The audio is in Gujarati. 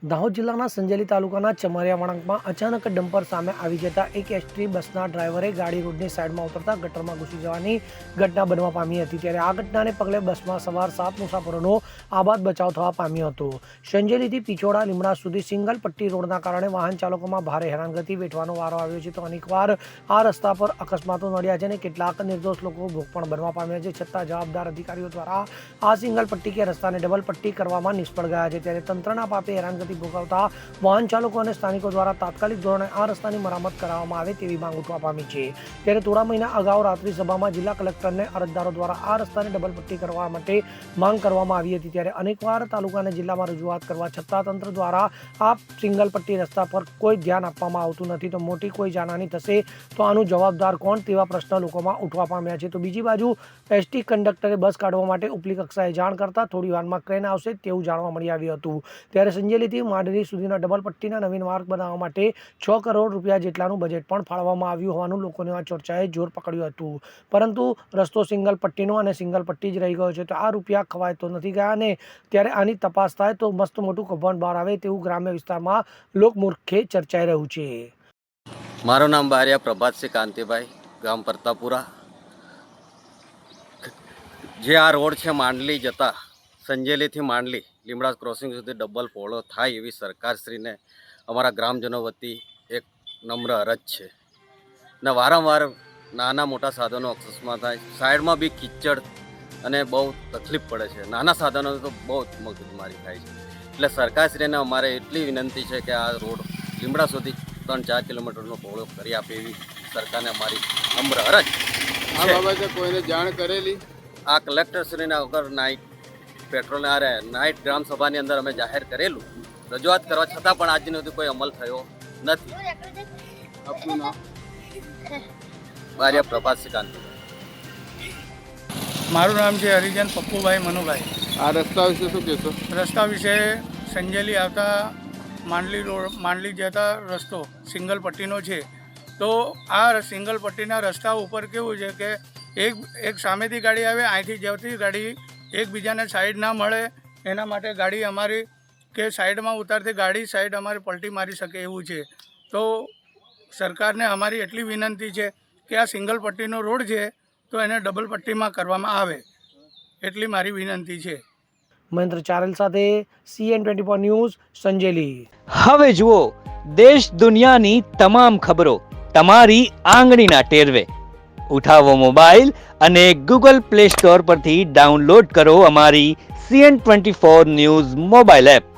દાહોદ જિલ્લાના સંજેલી તાલુકાના ચમારિયા વળાંકમાં અચાનક ડમ્પર સામે આવી જતા એક એસટી બસના ડ્રાઈવરે ગાડી રોડની સાઈડમાં ઉતરતા ગટરમાં ઘૂસી જવાની ઘટના બનવા પામી હતી। ત્યારે આ ઘટનાને પગલે બસમાં સવાર 7 મુસાફરોનો આબાદ બચાવ થવા પામ્યો હતો। સંજેલીથી પીછોડા લીમડા સુધી સિંગલ પટ્ટી રોડના કારણે વાહન ચાલકોમાં ભારે હેરાનગતિ વેઠવાનો વારો આવ્યો છે। તો અનેકવાર આ રસ્તા પર અકસ્માતો નડ્યા છે અને કેટલાક નિર્દોષ લોકો ભોગ પણ બનવા પામ્યા છે। છતાં જવાબદાર અધિકારીઓ દ્વારા આ સિંગલ પટ્ટી કે રસ્તાને ડબલ પટ્ટી કરવામાં નિષ્ફળ ગયા છે। ત્યારે તંત્રના પાપે હેરાનગતિ ભોગવતા વાહન ચાલકો અને સ્થાનિકો દ્વારા તાત્કાલિક ધોરણે આ રસ્તાની મરામત કરાવવામાં આવે તેવી માંગ ઉઠવા પામી છે। ત્યારે થોડા મહિના અગાઉ રાત્રિ સભામાં જિલ્લા કલેક્ટરને અરજદારો દ્વારા આ રસ્તાને ડબલ પટ્ટી કરવા માટે માંગ કરવામાં આવી હતી। ત્યારે અનેકવાર તાલુકા અને જિલ્લામાં રજૂઆત કરવા છતાં તંત્ર દ્વારા આ સિંગલ પટ્ટી રસ્તા પર કોઈ ધ્યાન આપવામાં આવતું નથી। તો મોટી કોઈ જાનહાની થશે તો આનું જવાબદાર કોણ તેવા પ્રશ્ન લોકોમાં ઉઠવા પામ્યા છે। તો બીજી બાજુ એસટી કંડક્ટરે બસ કાઢવા માટે ઉપલી કક્ષાએ જાણ કરતા થોડી વારમાં ક્રેન આવશે તેવું જાણવા મળી આવ્યું હતું। ત્યારે સંજેલીથી માંડવી સુધીના ડબલ પટ્ટીના નવીન માર્ગ બનાવવા માટે 6 કરોડ રૂપિયા જેટલાનું બજેટ પણ ફાળવવામાં આવ્યું હોવાનું લોકોની ચર્ચાએ જોર પકડ્યું હતું। પરંતુ રસ્તો સિંગલ પટ્ટીનો અને સિંગલ પટ્ટી જ રહી ગયો છે। તો આ રૂપિયા ખવાય તો નથી ગયા અને ત્યારે આની તપાસ થાય તો મસ્ત મોટું કૌભાંડ બહાર આવે તેવું ગ્રામ્ય વિસ્તારમાં લોકમુખે ચર્ચાઈ રહ્યું છે। મારું નામ બારિયા પ્રભાતસિંહ કાંતિભાઈ, ગામ પ્રતાપપુરા। જે આ રોડ છે માંડલી જતા સંજેલીથી માંડલી લીમડા ક્રોસિંગ સુધી ડબલ પહોળો થાય એવી સરકારશ્રીને અમારા ગ્રામજનો વતી એક નમ્ર અરજ છે ને વારંવાર નાના મોટા સાધનો અકસ્માત થાય, સાઈડમાં બી કિચડ અને બહુ તકલીફ પડે છે। નાના સાધનો તો બહુ મગજમારી થાય છે। એટલે સરકારશ્રીને અમારે એટલી વિનંતી છે કે આ રોડ લીમડા સુધી 3-4 કિલોમીટરનો પહોળો કરી આપે એવી સરકારને અમારી નમ્ર અરજ આ બાબતે કોઈને જાણ કરેલી? આ કલેક્ટરશ્રીને અગર પેટ્રોલ નાઇટ ગ્રામ સભાની અંદર અમે જાહેર કરેલું, રજૂઆત કરવા છતાં પણ આજ સુધી કોઈ અમલ થયો નથી। આપનું નામ? બારિયા પ્રભાતસિંહ કાંતિભાઈ। મારું નામ છે હરિજન પપ્પુભાઈ મનુભાઈ। આ રસ્તા વિશે શું કહેશો? રસ્તા વિશે સંજેલી આવતા માંડલી જતા રસ્તો સિંગલ પટ્ટીનો છે। તો આ સિંગલ પટ્ટીના રસ્તા ઉપર કેવું છે કે એક સામેથી ગાડી આવે, અહીંથી જતી ગાડી એકબીજાને સાઈડ ના મળે એના માટે ગાડી અમારી કે સાઈડમાં ઉતારતી ગાડી સાઈડ અમારી પલટી મારી શકે એવું છે। તો સરકારને અમારી એટલી વિનંતી છે કે આ સિંગલ પટ્ટીનો રોડ છે તો એને ડબલ પટ્ટીમાં કરવામાં આવે એટલી મારી વિનંતી છે। મહેન્દ્ર ચારેલ સાથે CN24 ન્યૂઝ સંજેલી। હવે જુઓ દેશ દુનિયાની તમામ ખબરો તમારી આંગળીના ટેરવે। ઉઠાવો મોબાઈલ અને ગૂગલ પ્લે સ્ટોર પરથી ડાઉનલોડ કરો અમારી CN24 ન્યૂઝ મોબાઈલ એપ।